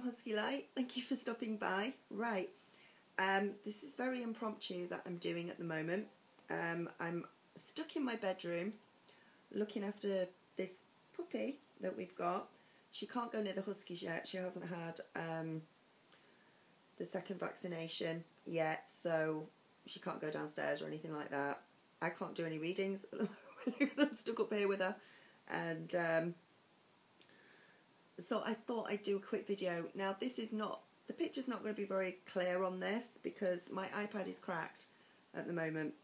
Husky Light. Thank you for stopping by. Right, this is very impromptu that I'm doing at the moment. I'm stuck in my bedroom looking after this puppy that we've got. She can't go near the Huskies yet. She hasn't had the second vaccination yet, so she can't go downstairs or anything like that. I can't do any readings at the moment because I'm stuck up here with her. And so I thought I'd do a quick video. Now this is not, the picture's not going to be very clear on this because my iPad is cracked at the moment,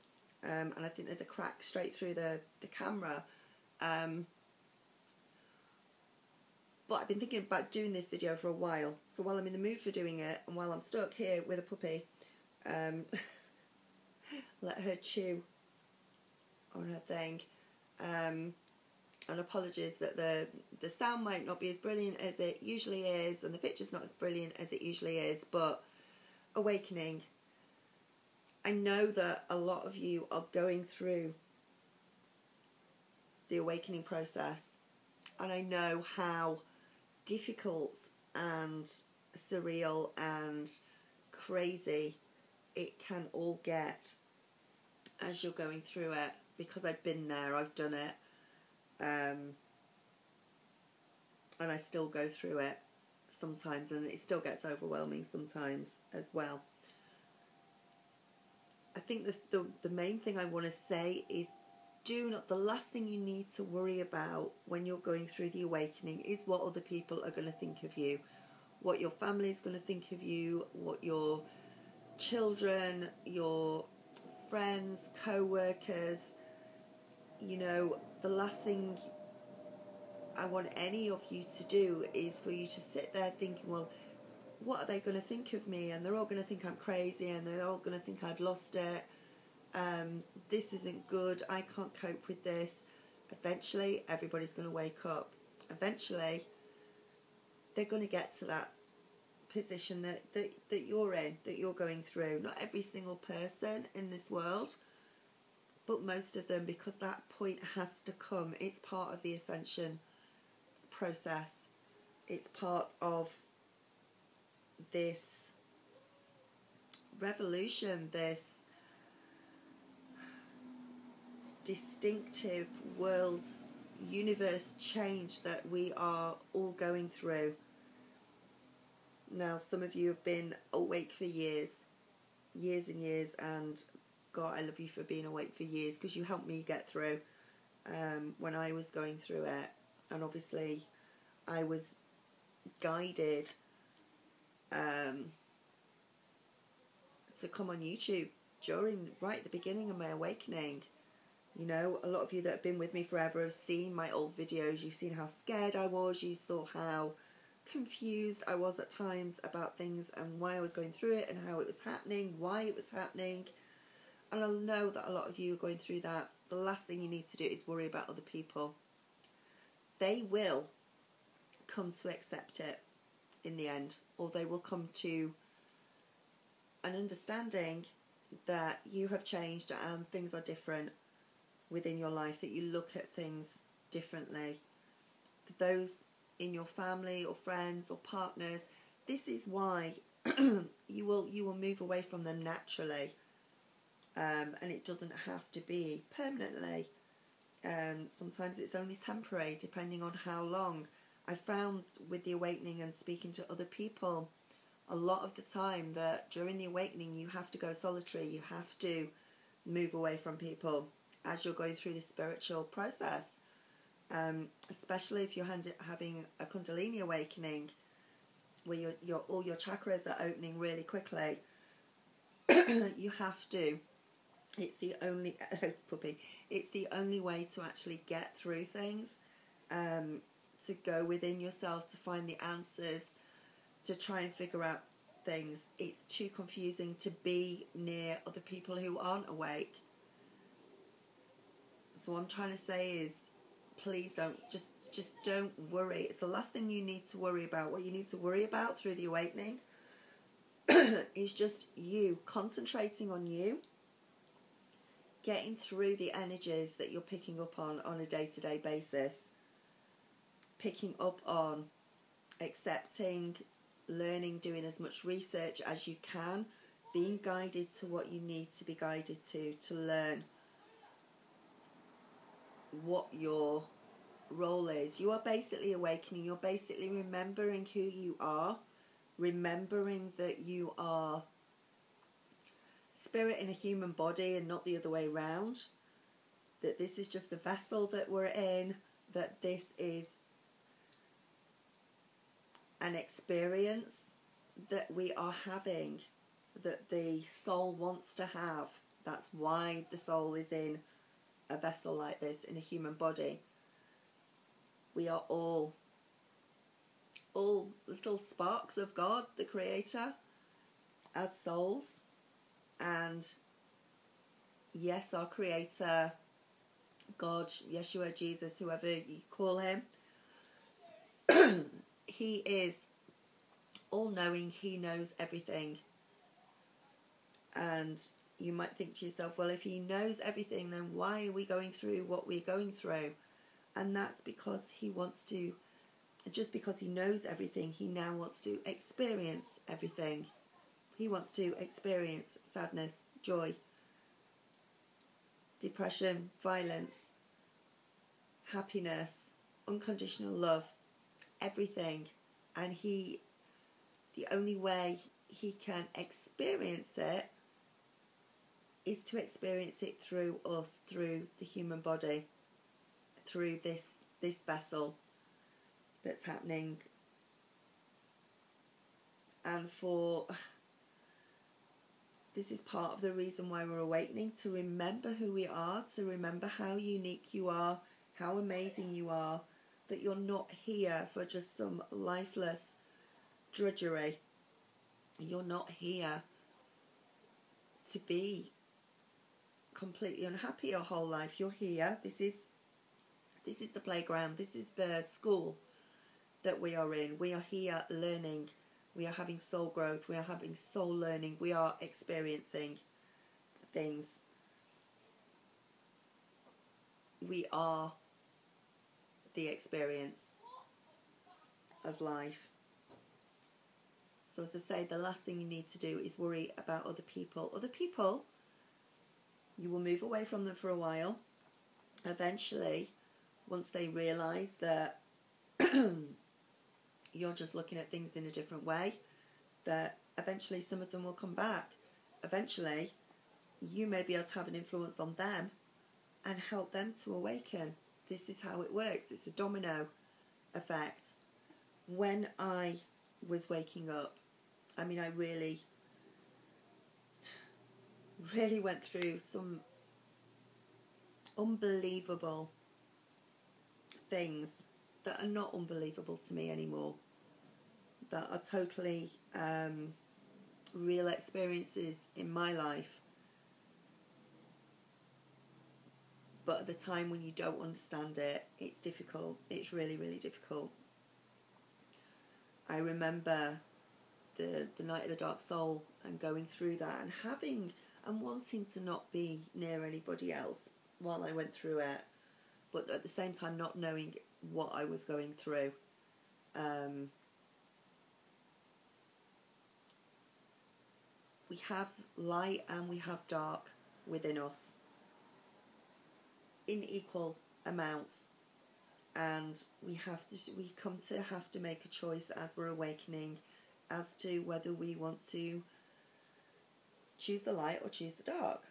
and I think there's a crack straight through the camera. But I've been thinking about doing this video for a while, so while I'm in the mood for doing it and while I'm stuck here with a puppy, let her chew on her thing. And apologies that the sound might not be as brilliant as it usually is, and the picture's not as brilliant as it usually is, but awakening. I know that a lot of you are going through the awakening process, and I know how difficult and surreal and crazy it can all get as you're going through it, because I've been there, I've done it. And I still go through it sometimes, and it still gets overwhelming sometimes as well. I think the main thing I want to say is, the last thing you need to worry about when you're going through the awakening is what other people are going to think of you, what your family is going to think of you, what your children, your friends, co-workers, you know. The last thing I want any of you to do is for you to sit there thinking, well, what are they going to think of me? And they're all going to think I'm crazy, and they're all going to think I've lost it. This isn't good. I can't cope with this. Eventually, everybody's going to wake up. Eventually, they're going to get to that position that you're in, that you're going through. Not every single person in this world, but most of them, because that point has to come. It's part of the ascension process. It's part of this revolution, this distinctive world, universe change that we are all going through. Now, some of you have been awake for years and years, and God, I love you for being awake for years, because you helped me get through when I was going through it. And obviously I was guided to come on YouTube right at the beginning of my awakening. You know, a lot of you that have been with me forever have seen my old videos. You've seen how scared I was. You saw how confused I was at times about things and why I was going through it and how it was happening, why it was happening. And I know that a lot of you are going through that. The last thing you need to do is worry about other people. They will come to accept it in the end, or they will come to an understanding that you have changed and things are different within your life, that you look at things differently. For those in your family or friends or partners, this is why you will move away from them naturally. And it doesn't have to be permanently. Sometimes it's only temporary, depending on how long. I found with the awakening and speaking to other people, a lot of the time that during the awakening you have to go solitary. You have to move away from people as you're going through this spiritual process. Especially if you're having a Kundalini awakening, where all your chakras are opening really quickly. You have to. It's the only It's the only way to actually get through things. To go within yourself to find the answers, to try and figure out things. It's too confusing to be near other people who aren't awake. So what I'm trying to say is, please don't, just don't worry. It's the last thing you need to worry about. What you need to worry about through the awakening is just you, concentrating on you, getting through the energies that you're picking up on a day-to-day basis, picking up on accepting learning, doing as much research as you can, being guided to what you need to be guided to learn what your role is. You are basically awakening. You're basically remembering who you are, remembering that you are spirit in a human body and not the other way around, that this is just a vessel that we're in, that this is an experience that we are having, that the soul wants to have. That's why the soul is in a vessel like this, in a human body. We are all little sparks of God, the Creator, as souls. And yes, our Creator, God, Yeshua, Jesus, whoever you call him, he is all-knowing. He knows everything. And you might think to yourself, well, if he knows everything, then why are we going through what we're going through? And that's because he wants to, just because he knows everything, he now wants to experience everything. He wants to experience sadness, joy, depression, violence, happiness, unconditional love, everything. And the only way he can experience it is to experience it through us, through the human body, through this vessel that's happening. And this is part of the reason why we're awakening, to remember who we are, to remember how unique you are, how amazing you are, that you're not here for just some lifeless drudgery. You're not here to be completely unhappy your whole life. You're here. This is the playground. This is the school that we are in. We are here learning. We are having soul growth. We are having soul learning. We are experiencing things. We are the experience of life. So as I say, the last thing you need to do is worry about other people. Other people, you will move away from them for a while. Eventually, once they realise that you're just looking at things in a different way, that eventually some of them will come back. Eventually, you may be able to have an influence on them and help them to awaken. This is how it works. It's a domino effect. When I was waking up, I mean, I really went through some unbelievable things that are not unbelievable to me anymore, that are totally real experiences in my life. But at the time when you don't understand it, it's difficult. It's really, really difficult. I remember the night of the dark soul and going through that and wanting to not be near anybody else while I went through it, but at the same time not knowing what I was going through. We have light and we have dark within us in equal amounts, and we come to have to make a choice as we're awakening as to whether we want to choose the light or choose the dark.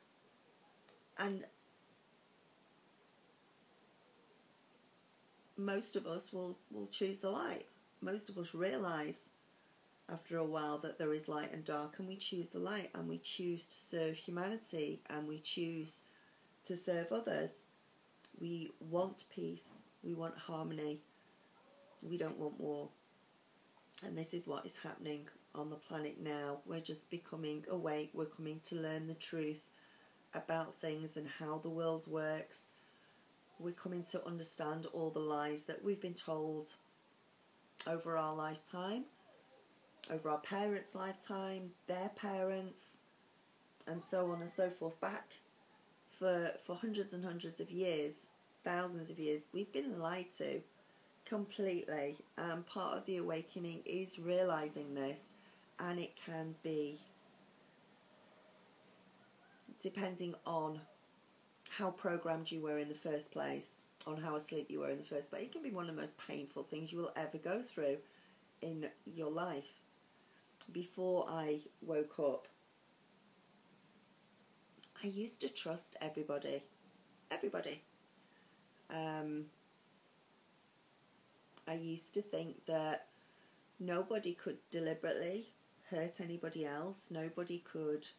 And most of us will choose the light. Most of us realise after a while that there is light and dark, and we choose the light, and we choose to serve humanity, and we choose to serve others. We want peace. We want harmony. We don't want war. And this is what is happening on the planet now. We're just becoming awake. We're coming to learn the truth about things and how the world works. We're coming to understand all the lies that we've been told over our lifetime, over our parents' lifetime, their parents, and so on and so forth. Back for hundreds and hundreds of years, thousands of years, we've been lied to Completely. Part of the awakening is realizing this, and it can be, depending on how programmed you were in the first place, on how asleep you were in the first place, it can be one of the most painful things you will ever go through in your life. Before I woke up, I used to trust everybody. I used to think that nobody could deliberately hurt anybody else. Nobody could.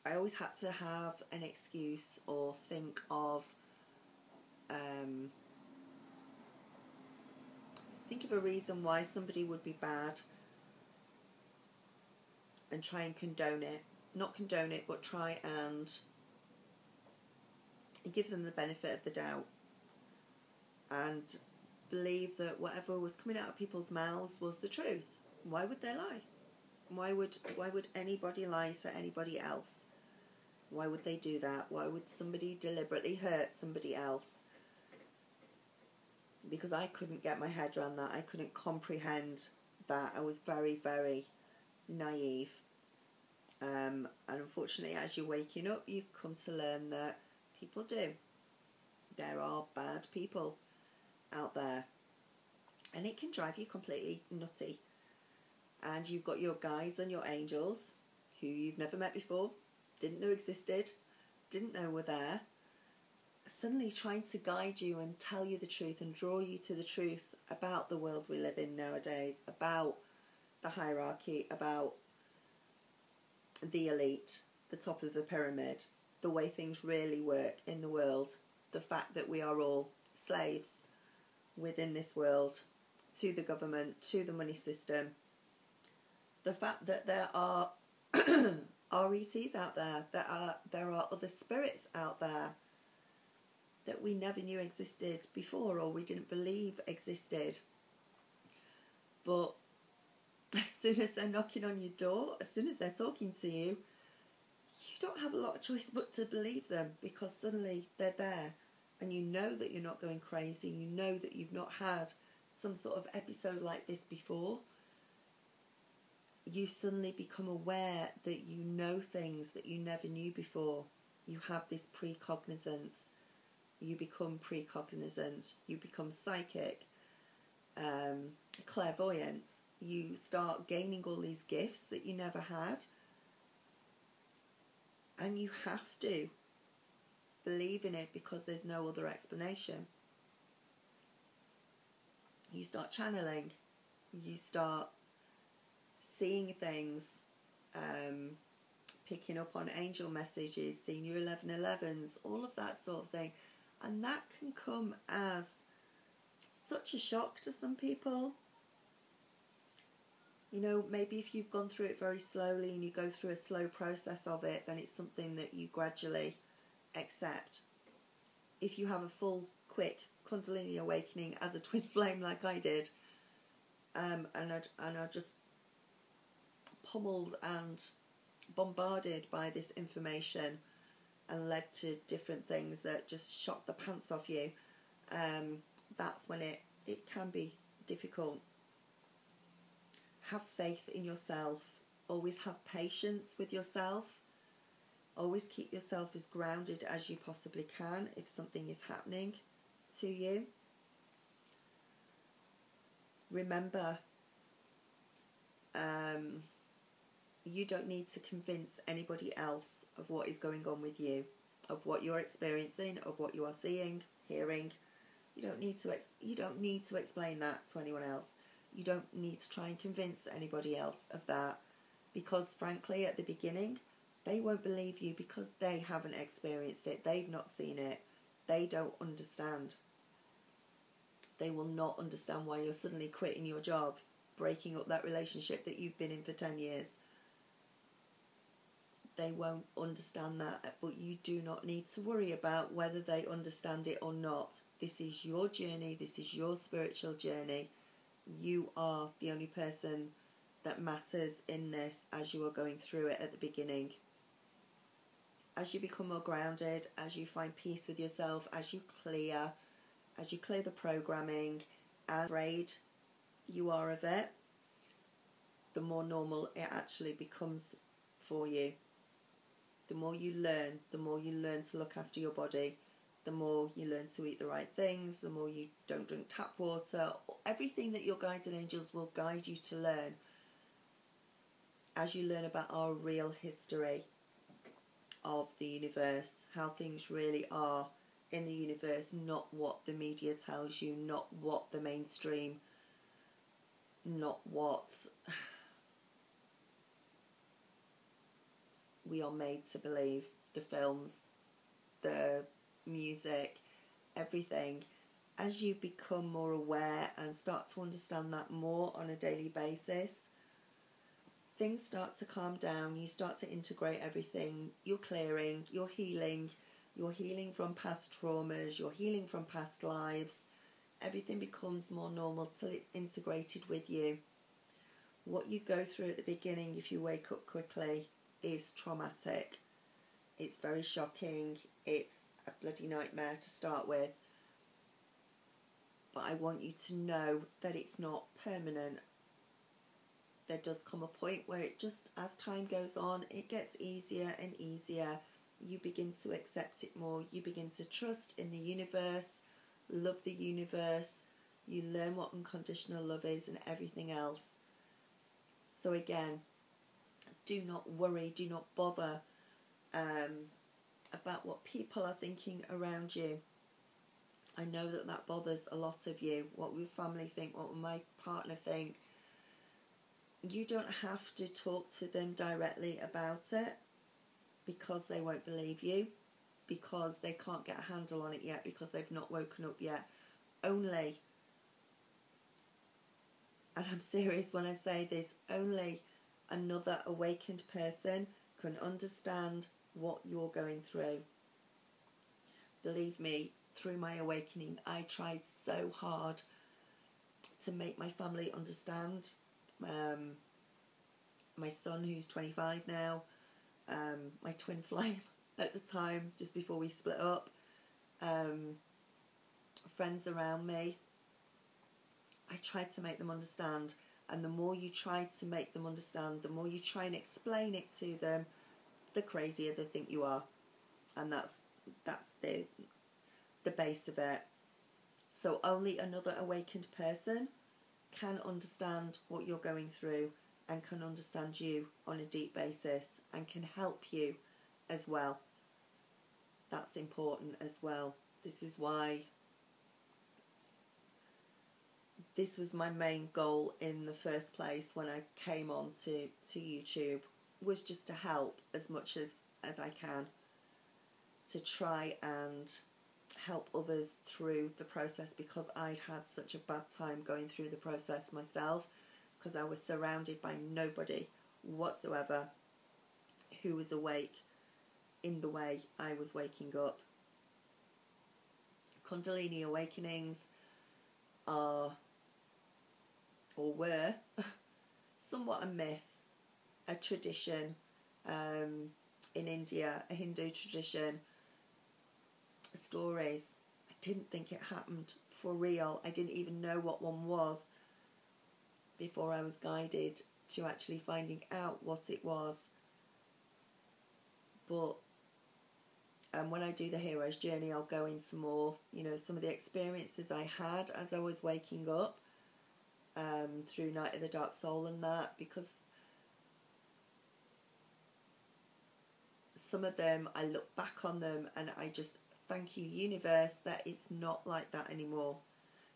I always had to have an excuse or think of a reason why somebody would be bad and try and condone it. Not condone it, but try and give them the benefit of the doubt and believe that whatever was coming out of people's mouths was the truth. Why would they lie? Why would anybody lie to anybody else? Why would they do that? Why would somebody deliberately hurt somebody else? Because I couldn't get my head around that. I couldn't comprehend that. I was very, very naive. And unfortunately, as you're waking up, you come to learn that people do. There are bad people out there. And it can drive you completely nutty. And you've got your guides and your angels, who you've never met before, didn't know existed, didn't know were there, suddenly trying to guide you and tell you the truth and draw you to the truth about the world we live in nowadays, about the hierarchy, about the elite, the top of the pyramid, the way things really work in the world, the fact that we are all slaves within this world to the government, to the money system, the fact that there are RETs out there, there are other spirits out there that we never knew existed before, or we didn't believe existed. But as soon as they're knocking on your door, as soon as they're talking to you, you don't have a lot of choice but to believe them, because suddenly they're there and you know that you're not going crazy, you know that you've not had some sort of episode like this before. You suddenly become aware that you know things that you never knew before. You have this precognizance. You become precognizant. You become psychic, clairvoyant. You start gaining all these gifts that you never had. And you have to believe in it, because there's no other explanation. You start channeling. You start seeing things, picking up on angel messages, seeing your 1111s, all of that sort of thing. And that can come as such a shock to some people. You know, maybe if you've gone through it very slowly and you go through a slow process of it, then it's something that you gradually accept. If you have a full, quick Kundalini awakening as a twin flame like I did, and I just pummeled and bombarded by this information and led to different things that just shocked the pants off you, that's when it can be difficult. Have faith in yourself. Always have patience with yourself. Always keep yourself as grounded as you possibly can if something is happening to you. Remember, you don't need to convince anybody else of what is going on with you, of what you're experiencing, of what you are seeing, hearing. You don't need to explain that to anyone else. You don't need to try and convince anybody else of that, because frankly, at the beginning, they won't believe you because they haven't experienced it. They've not seen it. They don't understand. They will not understand why you're suddenly quitting your job, breaking up that relationship that you've been in for 10 years. They won't understand that, but you do not need to worry about whether they understand it or not. This is your journey. This is your spiritual journey. You are the only person that matters in this as you are going through it at the beginning. As you become more grounded, as you find peace with yourself, as you clear, as you clear the programming, as afraid you are of it, the more normal it actually becomes for you. The more you learn to look after your body, the more you learn to eat the right things, the more you don't drink tap water. Everything that your guides and angels will guide you to learn as you learn about our real history of the universe, how things really are in the universe, not what the media tells you, not what the mainstream, not what we are made to believe, the films, the music, everything. As you become more aware and start to understand that more on a daily basis, things start to calm down, you start to integrate everything, you're clearing, you're healing from past traumas, you're healing from past lives. Everything becomes more normal till it's integrated with you. What you go through at the beginning, if you wake up quickly, is traumatic. It's very shocking. It's a bloody nightmare to start with. But I want you to know that it's not permanent. There does come a point where it just, as time goes on, it gets easier and easier. You begin to accept it more. You begin to trust in the universe, love the universe. You learn what unconditional love is and everything else. So again, do not worry, do not bother about what people are thinking around you. I know that that bothers a lot of you. What will family think? What will my partner think? You don't have to talk to them directly about it, because they won't believe you, because they can't get a handle on it yet, because they've not woken up yet. Only, and I'm serious when I say this, only another awakened person can understand what you're going through. Believe me, through my awakening, I tried so hard to make my family understand. My son, who's 25 now, my twin flame at the time, just before we split up, friends around me, I tried to make them understand. And the more you try to make them understand, the more you try and explain it to them, the crazier they think you are. And that's the base of it. So only another awakened person can understand what you're going through and can understand you on a deep basis and can help you as well. That's important as well. This is why this was my main goal in the first place when I came on to YouTube, was just to help as much as I can, to try and help others through the process, because I'd had such a bad time going through the process myself, because I was surrounded by nobody whatsoever who was awake in the way I was waking up. Kundalini awakenings are, or were, somewhat a myth, a tradition in India, a Hindu tradition, stories. I didn't think it happened for real. I didn't even know what one was before I was guided to actually finding out what it was. But when I do the hero's journey, I'll go into more, some of the experiences I had as I was waking up through Night of the Dark Soul and that, because some of them, I look back on them and I just thank you, universe, that it's not like that anymore.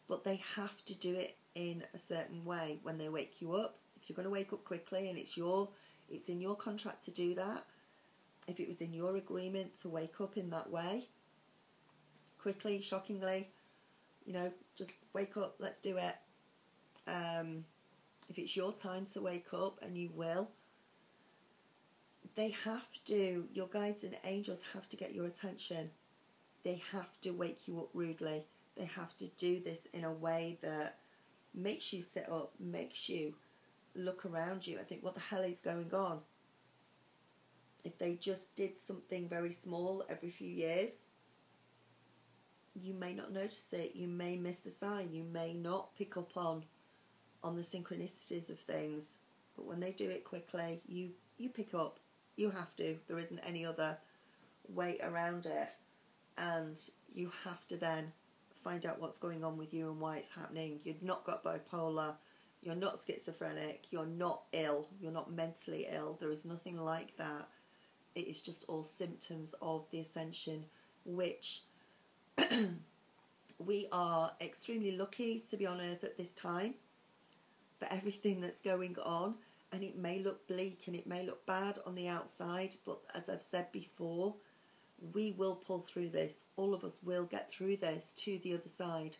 But they have to do it in a certain way when they wake you up. If you're going to wake up quickly and it's in your contract to do that, if it was in your agreement to wake up in that way, quickly, shockingly, just wake up, let's do it. If it's your time to wake up, and you will, your guides and angels have to get your attention. They have to wake you up rudely. They have to do this in a way that makes you sit up, makes you look around you and think, what the hell is going on? If they just did something very small every few years, you may not notice it, you may miss the sign, you may not pick up on the synchronicities of things, but when they do it quickly, you pick up. You have to. There isn't any other way around it, and you have to then find out what's going on with you and why it's happening. You've not got bipolar, you're not schizophrenic, you're not ill, you're not mentally ill. There is nothing like that. It is just all symptoms of the ascension, which we are extremely lucky to be on earth at this time for everything that's going on. And it may look bleak and it may look bad on the outside, but as I've said before, we will pull through this. All of us will get through this to the other side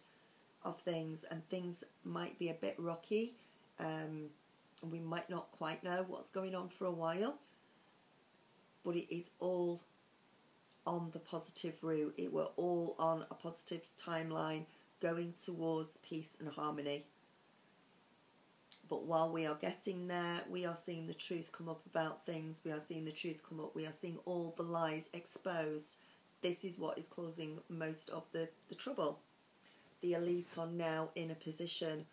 of things, and things might be a bit rocky. And we might not quite know what's going on for a while, but it is all on the positive route. We're all on a positive timeline going towards peace and harmony. But while we are getting there, we are seeing the truth come up about things. We are seeing the truth come up. We are seeing all the lies exposed. This is what is causing most of the trouble. The elite are now in a position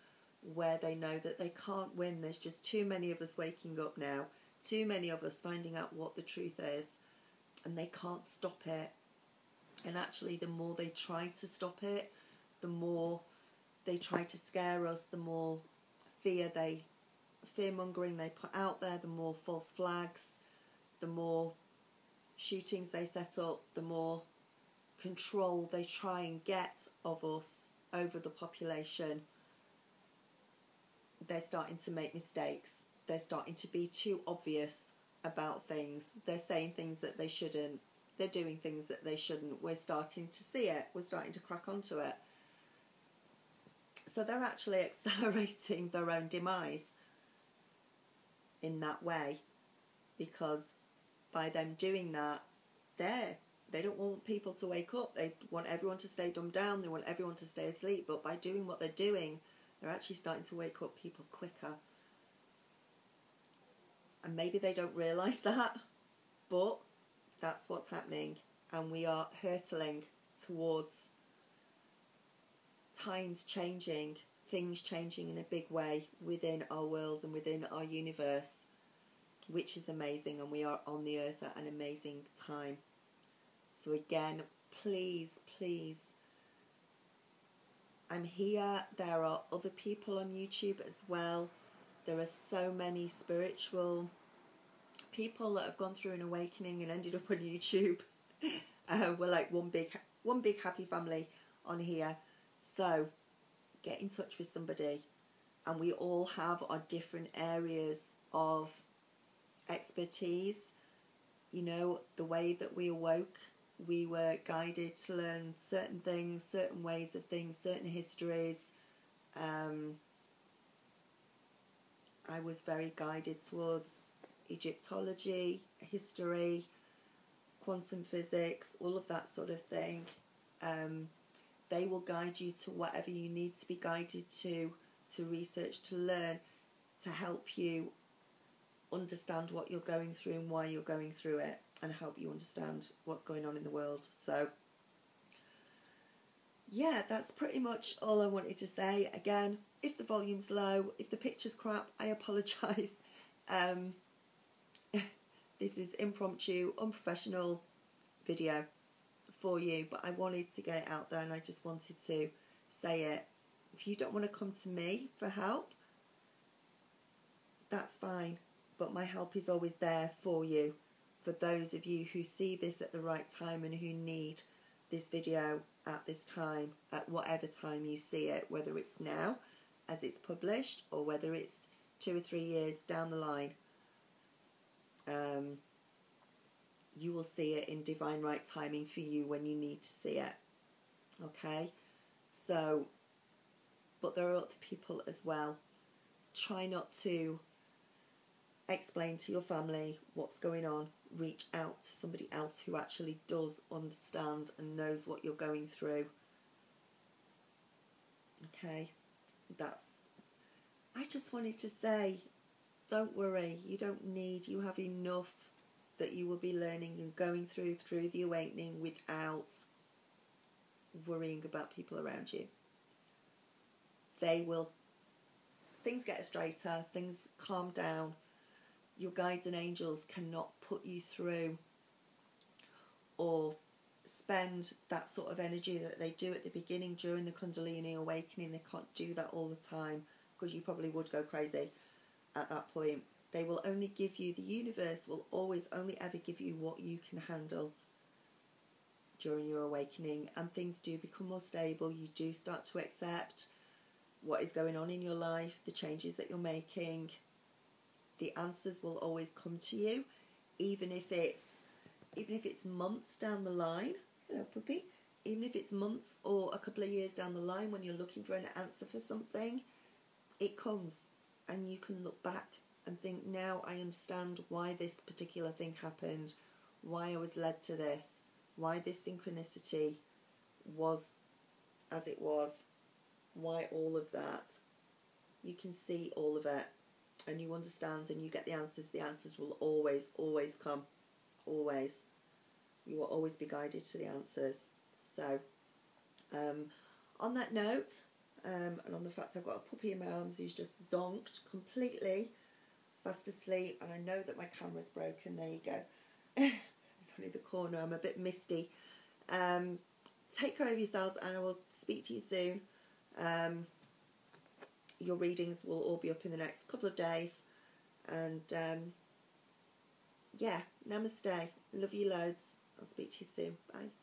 where they know that they can't win. There's just too many of us waking up now. Too many of us finding out what the truth is. And they can't stop it. And actually, the more they try to stop it, the more they try to scare us, the more fear-mongering they put out there, the more false flags, the more shootings they set up, the more control they try and get of us over the population. They're starting to make mistakes. They're starting to be too obvious about things. They're saying things that they shouldn't. They're doing things that they shouldn't. We're starting to see it. We're starting to crack onto it. So they're actually accelerating their own demise in that way, because by them doing that, they don't want people to wake up. They want everyone to stay dumbed down. They want everyone to stay asleep. But by doing what they're doing, they're actually starting to wake up people quicker. And maybe they don't realise that, but that's what's happening. And we are hurtling towards times changing, things changing in a big way within our world and within our universe, which is amazing, and we are on the earth at an amazing time. So again, please, I'm here. There are other people on YouTube as well. There are so many spiritual people that have gone through an awakening and ended up on YouTube. We're like one big happy family on here. So get in touch with somebody, and we all have our different areas of expertise. You know, the way that we awoke, we were guided to learn certain things, certain ways of things, certain histories. I was very guided towards Egyptology, history, quantum physics, all of that sort of thing. They will guide you to whatever you need to be guided to research, to learn, to help you understand what you're going through and why you're going through it, and help you understand what's going on in the world. So yeah, that's pretty much all I wanted to say. Again, if the volume's low, if the picture's crap, I apologise. This is impromptu, unprofessional video for you, but I wanted to get it out there, and I just wanted to say it. If you don't want to come to me for help, that's fine, but my help is always there for you, for those of you who see this at the right time and who need this video at this time, at whatever time you see it, whether it's now as it's published or whether it's 2 or 3 years down the line. You will see it in divine right timing for you when you need to see it. Okay? So, but there are other people as well. Try not to explain to your family what's going on. Reach out to somebody else who actually does understand and knows what you're going through. Okay? I just wanted to say, don't worry. You don't need, you have enough that you will be learning and going through the awakening without worrying about people around you. Things get straighter, things calm down. Your guides and angels cannot put you through or spend that sort of energy that they do at the beginning during the Kundalini awakening. They can't do that all the time, because you probably would go crazy at that point. They will only give you, the universe will always only ever give you what you can handle during your awakening, and things do become more stable. You do start to accept what is going on in your life, the changes that you're making. The answers will always come to you, even if it's months down the line. Hello, puppy. Even if it's months or a couple of years down the line, when you're looking for an answer for something, it comes, and you can look back and think, now I understand why this particular thing happened, why I was led to this, why this synchronicity was as it was, why all of that. You can see all of it, and you understand, and you get the answers. The answers will always come. Always. You will always be guided to the answers. So, on that note, and on the fact I've got a puppy in my arms who's just zonked completely, fast asleep, and I know that my camera's broken. There you go. It's only the corner. I'm a bit misty. Take care of yourselves, and I will speak to you soon. Your readings will all be up in the next couple of days, and yeah, namaste. Love you loads. I'll speak to you soon. Bye.